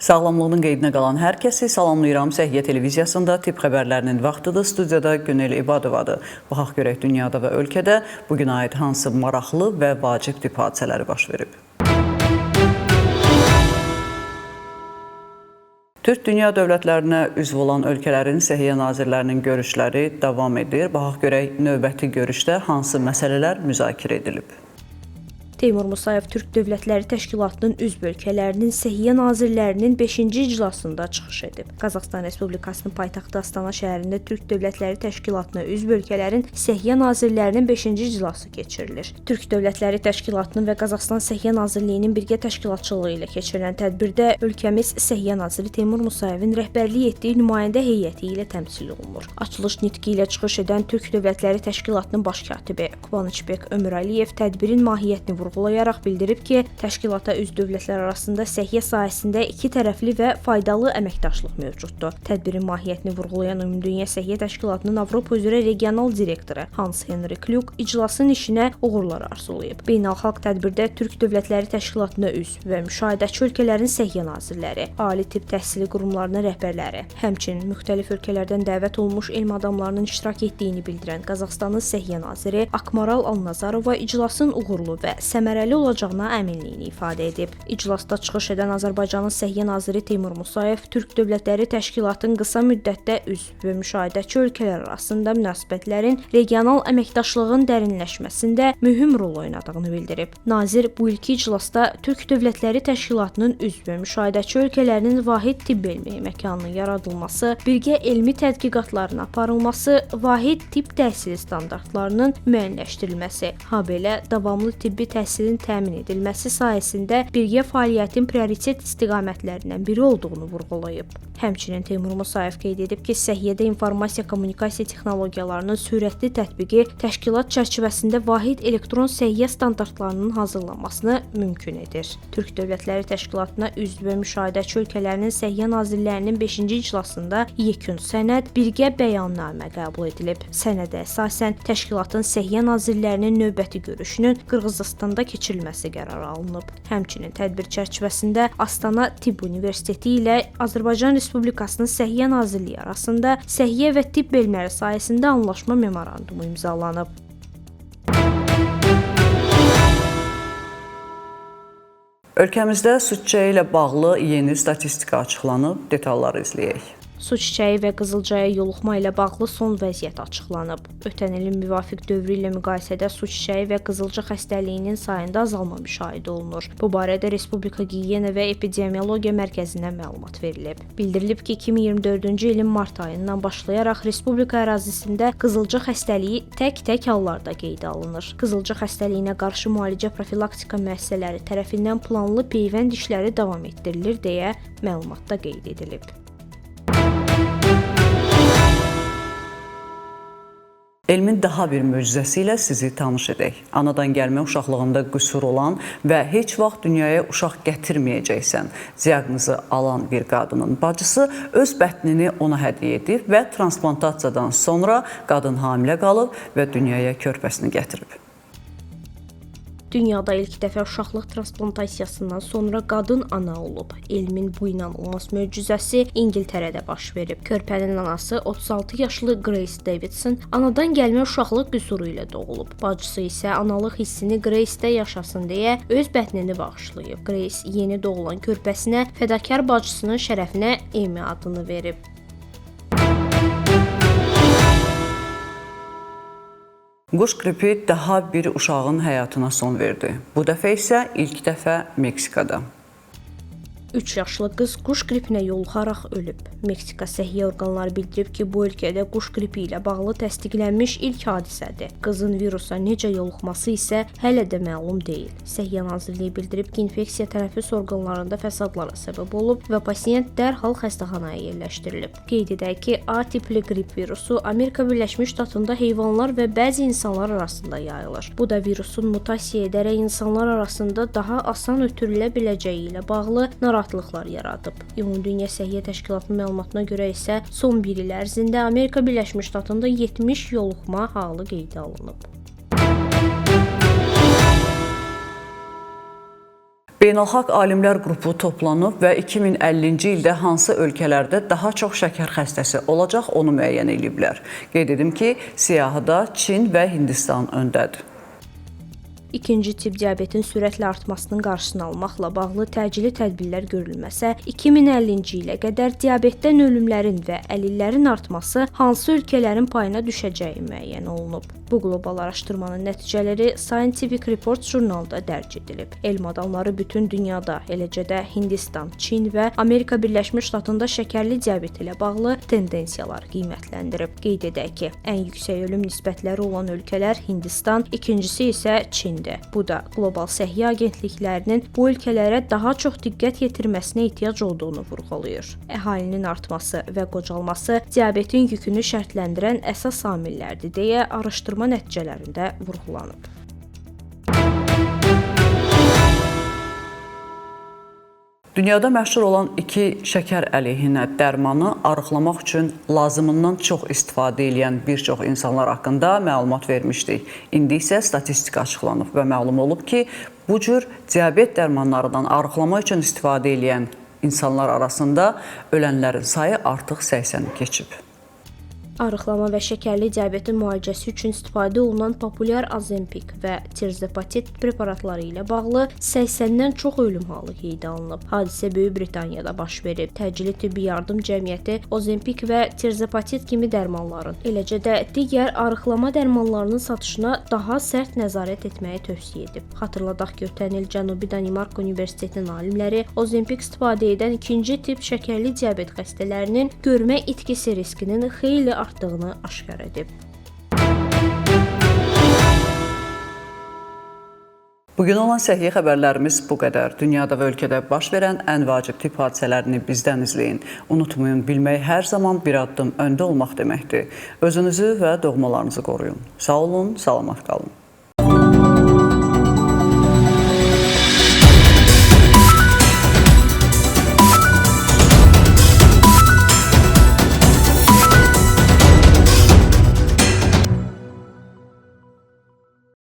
Sağlamlığının qeydinə qalan hər kəsi salamlayıram. Səhiyyə televiziyasında tibb xəbərlərinin vaxtıdır. Studiyada Günel İbadovadır. Baxaq görək dünyada və ölkədə bugün aid hansı maraqlı və vacib tibb hadisələri baş verib. Türk dünya dövlətlərinə üzv olan ölkələrin səhiyyə nazirlərinin görüşləri davam edir. Baxaq görək növbəti görüşdə hansı məsələlər müzakirə edilib. Teymur Musayev Türk Dövlətləri Təşkilatının üzv ölkələrinin səhiyyə nazirlərinin 5-ci iclasında çıxış edib. Qazaxıstan Respublikasının paytaxtı Astana şəhərində Türk Dövlətləri Təşkilatına üzv ölkələrin səhiyyə nazirlərinin 5-ci iclası keçirilir. Türk Dövlətləri Təşkilatının və Qazaxıstan Səhiyyə Nazirliyinin birgə təşkilatçılığı ilə keçirilən tədbirdə ölkəmiz Səhiyyə naziri Teymur Musayevin rəhbərlik etdiyi nümayəndə heyəti ilə təmsil olunur. Açılış nitqi ilə çıxış edən Türk Dövlətləri Təşkilatının baş katibi Kubanıçbek Ömürəliyev tədbirin mahiyyətini vurğulayaraq bildirib ki, təşkilata üzv dövlətlər arasında səhiyyə sahəsində iki tərəfli və faydalı əməkdaşlıq mövcuddur. Tədbirin mahiyyətini vurğulayan Ümumdünya Səhiyyə Təşkilatının Avropa üzrə regional direktoru Hans-Henrik Lück iclasın işinə uğurlar arzulayıb. Beynəlxalq tədbirdə Türk Dövlətləri Təşkilatına üzv və müşahidəçi ölkələrin səhiyyə nazirləri, ali tibb təhsili qurumlarının rəhbərləri, həmçinin müxtəlif ölkələrdən dəvət olunmuş elm adamlarının iştirak etdiyini bildirən Qazaxıstanın səhiyyə naziri Akmaral Alnazarova iclasın uğurlu və səmərəli olacağına əminliyini ifadə edib. İclasda çıxış edən Azərbaycanın Səhiyyə naziri Teymur Musayev Türk Dövlətləri Təşkilatının qısa müddətdə üzv və müşahidəçi ölkələr arasında münasibətlərin regional əməkdaşlığın dərinləşməsində mühüm rol oynadığını bildirib. Nazir bu ilki iclasda Türk Dövlətləri Təşkilatının üzv və müşahidəçi ölkələrinin vahid tibb elmi məkanının yaradılması, birgə elmi tədqiqatların aparılması, vahid tibb təhsili standartlarının müəyyənləşdirilməsi, habelə davamlı tibbi təhsilin təmin edilməsi sayəsində birgə fəaliyyətin prioritet istiqamətlərindən biri olduğunu vurğulayıb. Həmçinin Teymur Musayev qeyd edib ki, səhiyyədə informasiya-kommunikasiya texnologiyalarının sürətli tətbiqi təşkilat çərçivəsində vahid elektron səhiyyə standartlarının hazırlanmasını mümkün edir. Türk Dövlətləri Təşkilatına üzv və müşahidəçi ölkələrinin səhiyyə nazirlərinin 5-ci iclasında yekun sənəd, birgə bəyannamə qəbul edilib. Sənədə əsasən təşkilatın səhiyyə nazirlərinin növbəti görüşünün Qırğızstanda keçirilməsi qərarı alınıb. Həmçinin tədbir çərçivəsində Astana Tibb Universiteti ilə Azərbaycan Respublikasının Səhiyyə Nazirliyi arasında səhiyyə və tibb elmləri sayəsində anlaşma memorandumu imzalanıb. Ölkəmizdə su çiçəyi ilə bağlı yeni statistika açıqlanıb, detalları izləyək. Su çiçəyi və qızılcaya yoluxma ilə bağlı son vəziyyət açıqlanıb. Ötən ilin müvafiq dövrü ilə müqayisədə su çiçəyi və qızılca xəstəliyinin sayında azalma müşahidə olunur. Bu barədə Respublika Gigiyena və Epidemiologiya Mərkəzindən məlumat verilib. Bildirilib ki, 2024-cü ilin mart ayından başlayaraq Respublika ərazisində qızılca xəstəliyi tək-tək hallarda qeydə alınır. Qızılca xəstəliyinə qarşı müalicə profilaktika müəssisələri tərəfindən planlı peyvənd işləri davam etdirilir deyə məlumatda qeyd edilib. Elmin daha bir möcüzəsi ilə sizi tanış edək. Anadan gəlmə uşaqlığında qüsur olan və heç vaxt dünyaya uşaq gətirməyəcəksən diaqnozu alan bir qadının bacısı öz bətnini ona hədiyyə edib və transplantasiyadan sonra qadın hamilə qalıb və dünyaya körpəsini gətirib. Dünyada ilk dəfə uşaqlıq transplantasiyasından sonra qadın ana olub. Elmin bu inanılmaz möcüzəsi İngiltərədə baş verib. Körpənin anası 36 yaşlı Grace Davidson anadan gəlmə uşaqlıq qüsuru ilə doğulub. Bacısı isə analıq hissini Grace-də yaşasın deyə öz bətnini bağışlayıb. Grace yeni doğulan körpəsinə fədakar bacısının şərəfinə Amy adını verib. Quş qripi daha bir uşağın həyatına son verdi. Bu dəfə isə ilk dəfə Meksikada. 3 yaşlı qız quş qripinə yoluxaraq ölüb. Meksika səhiyyə orqanları bildirib ki, bu ölkədə quş qripi ilə bağlı təsdiqlənmiş ilk hadisədir. Qızın virusa necə yoluxması isə hələ də məlum deyil. Səhiyyə Nazirliyi bildirib ki, infeksiya tənəffüs orqanlarında fəsadlara səbəb olub və pasiyent dərhal xəstəxanaya yerləşdirilib. Qeyd edək ki, A tipli qrip virusu Amerika Birləşmiş Ştatında heyvanlar və bəzi insanlar arasında yayılır. Bu da virusun mutasiya edərək insanlar arasında daha asan ötürülə biləcəyi ilə bağlı narahatlıqlar yaradıb. Ümumdünya Səhiyyə Təşkilatının məlumatına görə isə son bir il ərzində Amerika Birləşmiş Ştatında 70 yoluxma halı qeydə alınıb. Beynəlxalq alimlər qrupu toplanıb və 2050-ci ildə hansı ölkələrdə daha çox şəkər xəstəsi olacaq onu müəyyən ediblər. Qeyd edim ki, siyahıda Çin və Hindistan öndədir. İkinci tip diabetin sürətlə artmasının qarşısını almaqla bağlı təcili tədbirlər görülməsə, 2050-ci ilə qədər diabetdən ölümlərin və əlillərin artması hansı ölkələrin payına düşəcəyi müəyyən olunub. Bu qlobal araşdırmanın nəticələri Scientific Reports jurnalında dərc edilib. Elm adamları bütün dünyada, eləcə də Hindistan, Çin və Amerika Birləşmiş Ştatında şəkərli diabet ilə bağlı tendensiyalar qiymətləndirib. Qeyd edək ki, ən yüksək ölüm nisbətləri olan ölkələr Hindistan, ikincisi isə Çin. Bu da qlobal səhiyyə agentliklərinin bu ölkələrə daha çox diqqət yetirməsinə ehtiyac olduğunu vurğulayır. Əhalinin artması və qocalması diabetin yükünü şərtləndirən əsas amillərdir deyə araşdırma nəticələrində vurğulanıb. Dünyada məşhur olan 2 şəkər əleyhinə dərmanı arıqlamaq üçün lazımından çox istifadə edən bir çox insanlar haqqında məlumat vermişdik. İndi isə statistika açıqlanıb və məlum olub ki, bu cür diabet dərmanlarından arıqlamaq üçün istifadə edən insanlar arasında ölənlərin sayı artıq 80-i keçib. Arıqlama və şəkərli diabetin müalicəsi üçün istifadə olunan populyar Ozempic və Tirzepatid preparatları ilə bağlı 80-dən çox ölüm halı qeydə alınıb. Hadisə Böyük Britaniyada baş verib. Təcili tibbi yardım cəmiyyəti Ozempic və Tirzepatid kimi dərmanların, eləcə də digər arıqlama dərmanlarının satışına daha sərt nəzarət etməyi tövsiyə edib. Xatırladaq ki, ötən il Cənubi Danimarka Universitetinin alimləri Ozempic istifadə edən ikinci tip şəkərli diabet xəstələrinin görmə itkisi riskinin xeyli artdığını aşkar edib. Bugün olan səhiyyə xəbərlərimiz bu qədər. Dünyada və ölkədə baş verən ən vacib tibb hadisələrini bizdən izləyin. Unutmayın, bilmək hər zaman bir addım öndə olmaq deməkdir. Özünüzü və doğmalarınızı qoruyun. Sağ olun, salamat qalın.